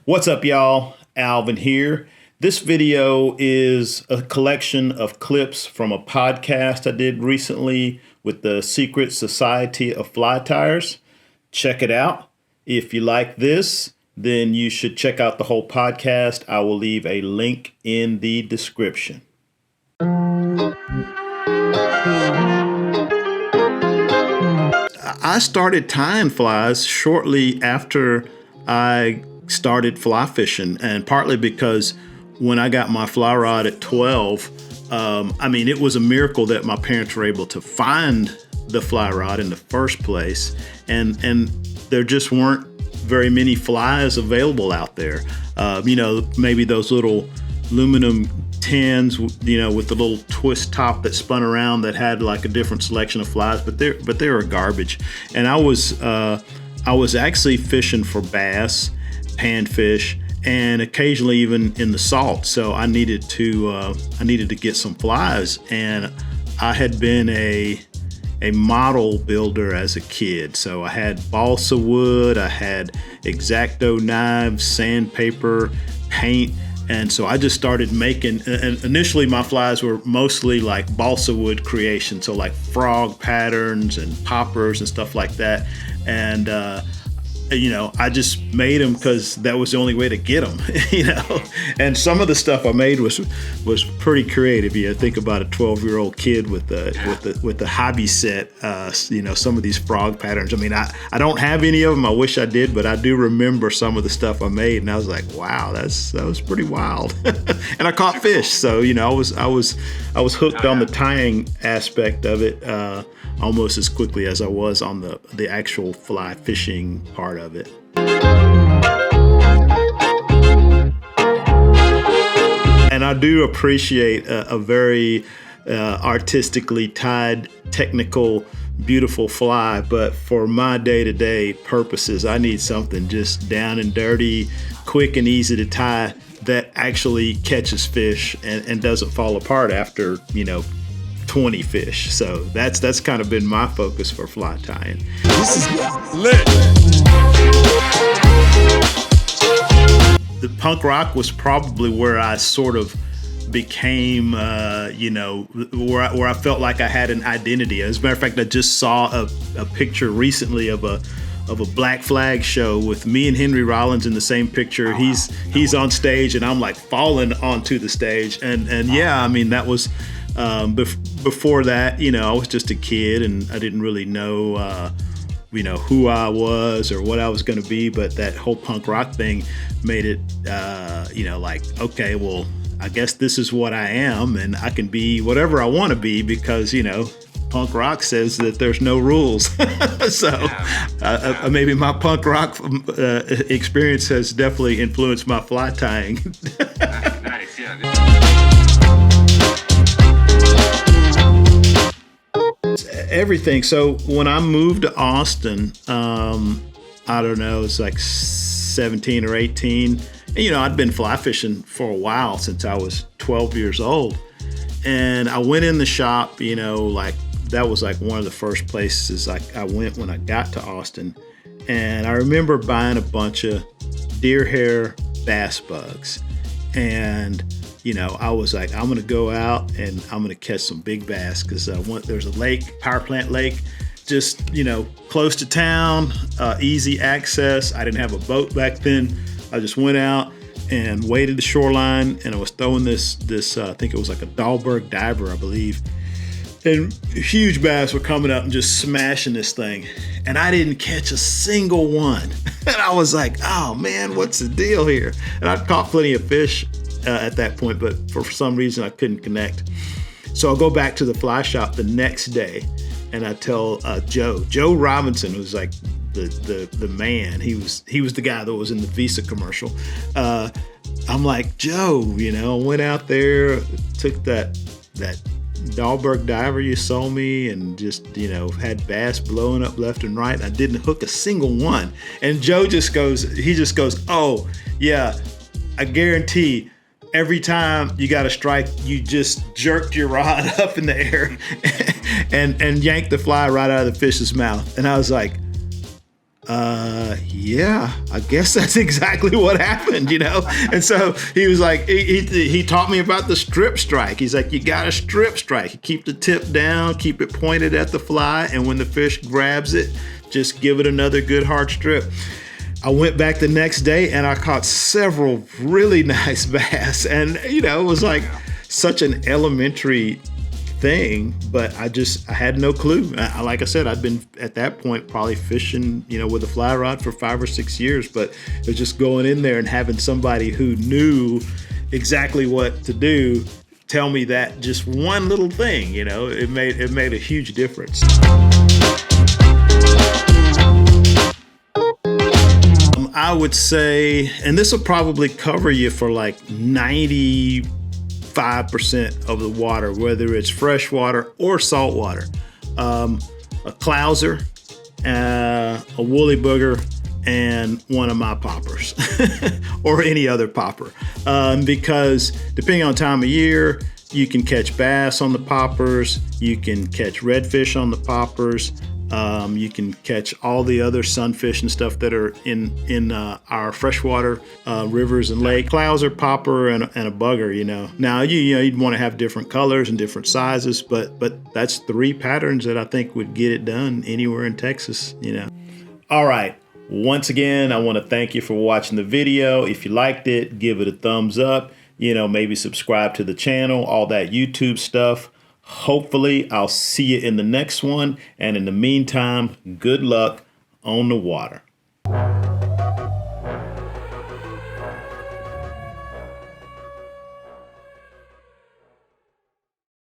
What's up, y'all? Alvin here. This video is a collection of clips from a podcast I did recently with the Secret Society of Fly Tyers. Check it out. If you like this, then you should check out the whole podcast. I will leave a link in the description. I started tying flies shortly after I started fly fishing, and partly because when I got my fly rod at 12, it was a miracle that my parents were able to find the fly rod in the first place, and there just weren't very many flies available out there. Maybe those little aluminum tins, with the little twist top that spun around that had like a different selection of flies, but they were garbage. And I was actually fishing for bass, panfish, and occasionally even in the salt. So I needed to get some flies, and I had been a model builder as a kid. So I had balsa wood, I had X-Acto knives, sandpaper, paint. And so I just started making, and initially my flies were mostly like balsa wood creation. So like frog patterns and poppers and stuff like that. And, I just made them because that was the only way to get them, And some of the stuff I made was pretty creative. Think about a 12-year-old kid with the hobby set. Some of these frog patterns. I don't have any of them. I wish I did, but I do remember some of the stuff I made, and I was like, wow, that was pretty wild. And I caught fish, so I was hooked on the tying aspect of it. Almost as quickly as I was on the actual fly fishing part of it. And I do appreciate a very artistically tied, technical, beautiful fly, but for my day-to-day purposes, I need something just down and dirty, quick and easy to tie that actually catches fish and doesn't fall apart after, 20 fish. So that's kind of been my focus for fly tying. This is lit. The punk rock was probably where I sort of became, where I felt like I had an identity. As a matter of fact, I just saw a picture recently of a Black Flag show with me and Henry Rollins in the same picture. He's on stage and I'm like falling onto the stage. And that was, before that, I was just a kid and I didn't really know, who I was or what I was going to be. But that whole punk rock thing made it, okay, well, I guess this is what I am, and I can be whatever I want to be because, punk rock says that there's no rules. So maybe my punk rock experience has definitely influenced my fly tying. Nice, yeah. Everything. So when I moved to Austin, I don't know, it's like 17 or 18. And, I'd been fly fishing for a while since I was 12 years old. And I went in the shop, that was like one of the first places I went when I got to Austin. And I remember buying a bunch of deer hair bass bugs. And I was like, I'm going to go out and I'm going to catch some big bass because there's a lake, power plant lake, just, close to town, easy access. I didn't have a boat back then. I just went out and waded the shoreline, and I was throwing this I think it was like a Dahlberg diver, I believe. And huge bass were coming up and just smashing this thing. And I didn't catch a single one. And I was like, oh man, what's the deal here? And I'd caught plenty of fish at that point, but for some reason I couldn't connect. So I'll go back to the fly shop the next day and I tell Joe Robinson, who's like the man, he was the guy that was in the Visa commercial. I'm like, Joe, I went out there, took that Dahlberg diver you sold me and just, had bass blowing up left and right. I didn't hook a single one. And Joe just goes, oh yeah, I guarantee every time you got a strike, you just jerked your rod up in the air and yanked the fly right out of the fish's mouth. And I was like, Yeah, I guess that's exactly what happened, you know? And so he was like, he taught me about the strip strike. He's like, you got to strip strike. You keep the tip down, keep it pointed at the fly, and when the fish grabs it, just give it another good hard strip. I went back the next day and I caught several really nice bass. And, you know, it was like such an elementary thing, but I had no clue. Like I said, I'd been at that point probably fishing, you know, with a fly rod for 5 or 6 years, but it was just going in there and having somebody who knew exactly what to do tell me that just one little thing, you know, it made a huge difference. I would say, and this will probably cover you for like 95% of the water, whether it's freshwater or saltwater. A clouser, a woolly booger, and one of my poppers or any other popper. Because depending on time of year, you can catch bass on the poppers, you can catch redfish on the poppers, you can catch all the other sunfish and stuff that are in our freshwater rivers and lakes. Clouser, popper, and a bugger, you know. Now, you'd want to have different colors and different sizes, but that's 3 patterns that I think would get it done anywhere in Texas, you know. All right. Once again, I want to thank you for watching the video. If you liked it, give it a thumbs up. You know, maybe subscribe to the channel, all that YouTube stuff. Hopefully, I'll see you in the next one. And in the meantime, good luck on the water.